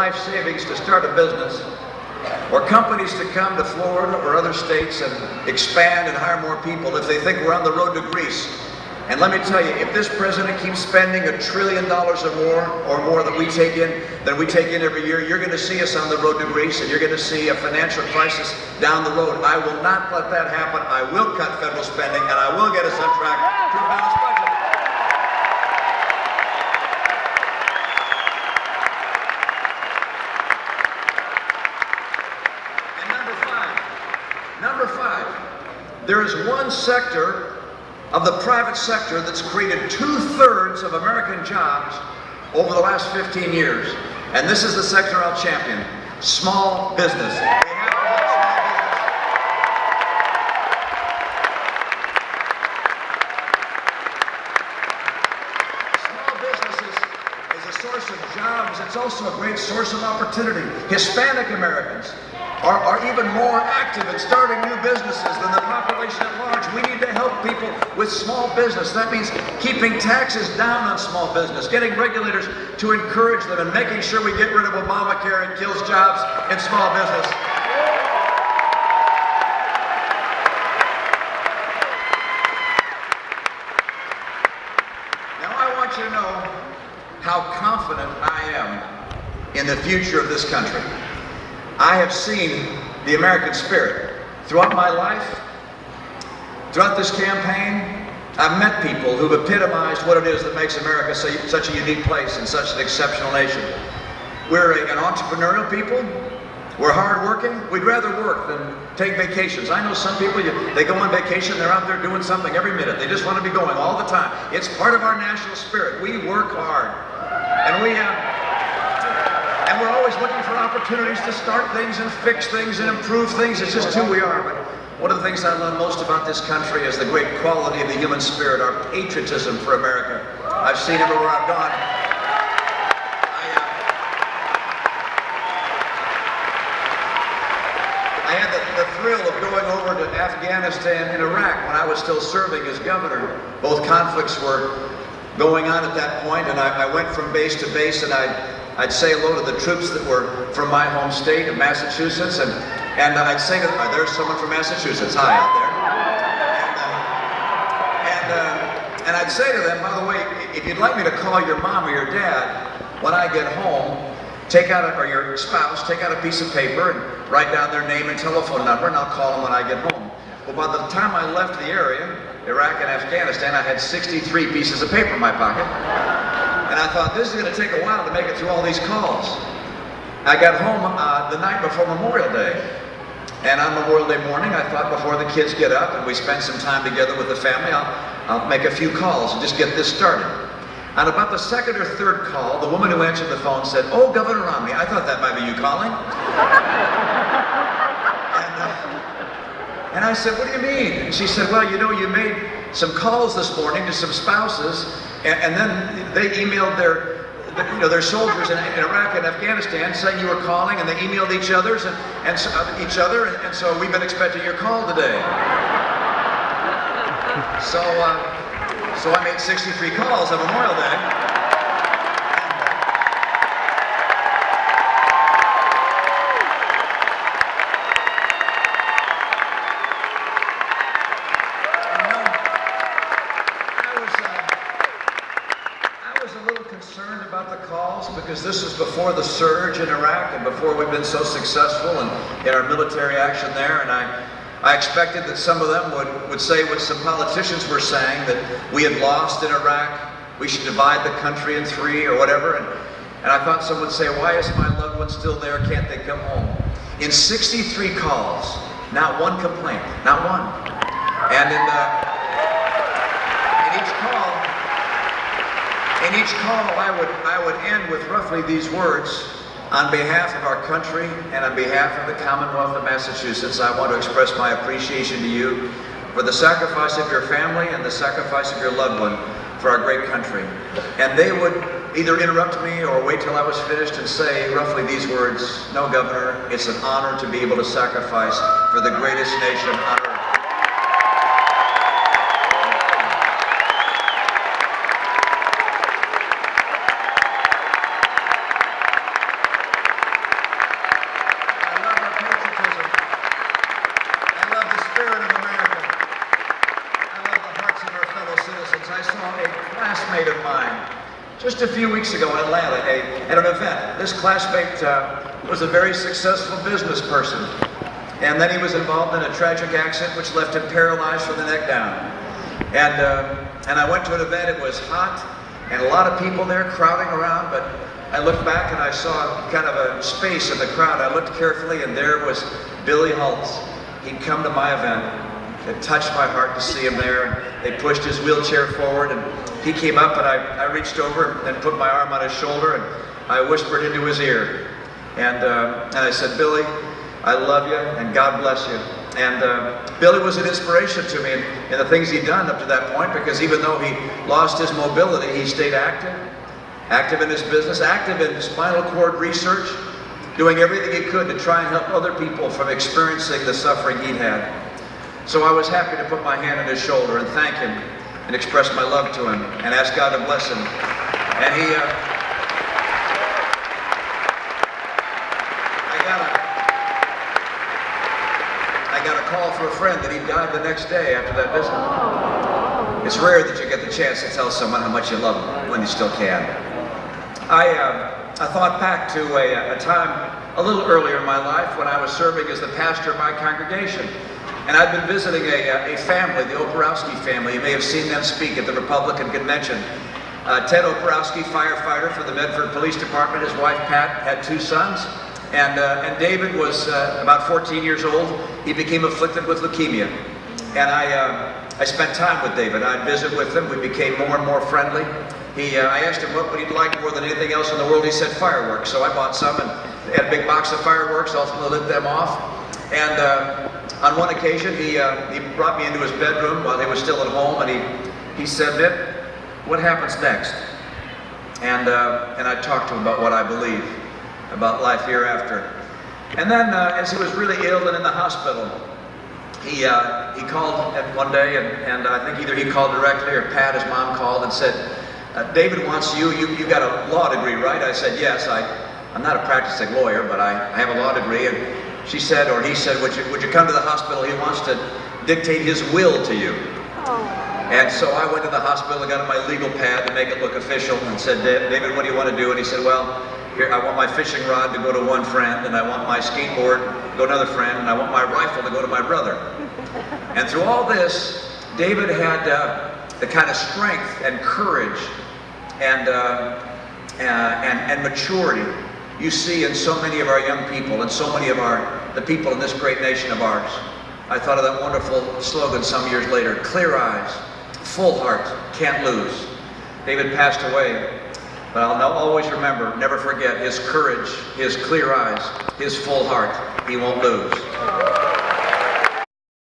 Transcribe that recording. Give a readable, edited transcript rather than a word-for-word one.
life savings to start a business, or companies to come to Florida or other states and expand and hire more people if they think we're on the road to Greece. And let me tell you, if this president keeps spending $1 trillion or more that we take in, than we take in every year, you're going to see us on the road to Greece, and you're going to see a financial crisis down the road. I will not let that happen. I will cut federal spending, and I will get us on track to a balanced budget. And number five, there is one sector of the private sector that's created 2/3 of American jobs over the last 15 years. And this is the sector I'll champion: small business. We have to have small business. Small business is a source of jobs. It's also a great source of opportunity. Hispanic Americans are even more active in starting new businesses than the population at large. We need to help people with small business. That means keeping taxes down on small business, getting regulators to encourage them, and making sure we get rid of Obamacare. It kills jobs in small business. Now I want you to know how confident I am in the future of this country. I have seen the American spirit throughout my life. Throughout this campaign, I've met people who've epitomized what it is that makes America such a unique place and such an exceptional nation. We're an entrepreneurial people. We're hardworking. We'd rather work than take vacations. I know some people, they go on vacation, they're out there doing something every minute. They just want to be going all the time. It's part of our national spirit. We work hard. And we're always looking for opportunities to start things and fix things and improve things. It's just who we are. But one of the things I love most about this country is the great quality of the human spirit, our patriotism for America. I've seen everywhere I've gone. I had the thrill of going over to Afghanistan and Iraq when I was still serving as governor. Both conflicts were going on at that point, and I went from base to base, and I'd say hello to the troops that were from my home state of Massachusetts, and I'd say to them, there's someone from Massachusetts, hi out there. And I'd say to them, by the way, if you'd like me to call your mom or your dad when I get home, or your spouse, take out a piece of paper and write down their name and telephone number, and I'll call them when I get home. Well, by the time I left the area, Iraq and Afghanistan, I had 63 pieces of paper in my pocket. And I thought, this is going to take a while to make it through all these calls. I got home the night before Memorial Day. And on Memorial Day morning, I thought, before the kids get up and we spend some time together with the family, I'll make a few calls and just get this started. On about the second or third call, the woman who answered the phone said, "Oh, Governor Romney, I thought that might be you calling." And I said, "What do you mean?" And she said, "Well, you know, you made some calls this morning to some spouses, and then they emailed their soldiers in Iraq and Afghanistan saying you were calling, and they emailed each other, and so we've been expecting your call today." So I made 63 calls on Memorial Day. Because this was before the surge in Iraq and before we've been so successful in our military action there, and I expected that some of them would say what some politicians were saying, that we had lost in Iraq, we should divide the country in three or whatever, and I thought someone would say, "Why is my loved one still there? Can't they come home?" In 63 calls, not one complaint, not one. And in each call, I would end with roughly these words: "On behalf of our country and on behalf of the Commonwealth of Massachusetts, I want to express my appreciation to you for the sacrifice of your family and the sacrifice of your loved one for our great country." And they would either interrupt me or wait till I was finished and say roughly these words: "No, Governor, it's an honor to be able to sacrifice for the greatest nation on earth." just a few weeks ago in Atlanta at an event. This classmate was a very successful business person. And then he was involved in a tragic accident which left him paralyzed from the neck down. And I went to an event. It was hot and a lot of people there crowding around, but I looked back and I saw kind of a space in the crowd. I looked carefully and there was Billy Holtz. He'd come to my event. It touched my heart to see him there. They pushed his wheelchair forward and he came up and I reached over and put my arm on his shoulder and I whispered into his ear. And I said, Billy, I love you and God bless you. And Billy was an inspiration to me in the things he'd done up to that point, because even though he lost his mobility, he stayed active in his business, active in spinal cord research, doing everything he could to try and help other people from experiencing the suffering he'd had. So I was happy to put my hand on his shoulder and thank him and express my love to him and ask God to bless him. And I got a call from a friend that he died the next day after that visit. It's rare that you get the chance to tell someone how much you love them when you still can. I thought back to a time a little earlier in my life when I was serving as the pastor of my congregation. And I'd been visiting a family, the Oporowski family. You may have seen them speak at the Republican convention. Ted Oporowski, firefighter for the Medford Police Department. His wife, Pat, had 2 sons. And David was about 14 years old. He became afflicted with leukemia. And I spent time with David. I'd visit with him. We became more and more friendly. I asked him what he'd like more than anything else in the world. He said fireworks. So I bought some and had a big box of fireworks, ultimately lit them off. And on one occasion, he brought me into his bedroom while he was still at home, and he said, Mitt, what happens next? And I talked to him about what I believe about life hereafter. And then, as he was really ill and in the hospital, he called one day, and I think either he called directly or Pat, his mom, called and said, David wants you. You got a law degree, right? I said, yes. I'm not a practicing lawyer, but I have a law degree. And she said, or he said, would you come to the hospital? He wants to dictate his will to you. Oh. And so I went to the hospital and got on my legal pad to make it look official and said, David, what do you want to do? And he said, well, here, I want my fishing rod to go to one friend, and I want my skateboard to go to another friend, and I want my rifle to go to my brother. And through all this, David had the kind of strength and courage and maturity you see in so many of our young people and so many of the people in this great nation of ours. I thought of that wonderful slogan some years later, clear eyes, full heart, can't lose. David passed away, but I'll always remember, never forget his courage, his clear eyes, his full heart. He won't lose.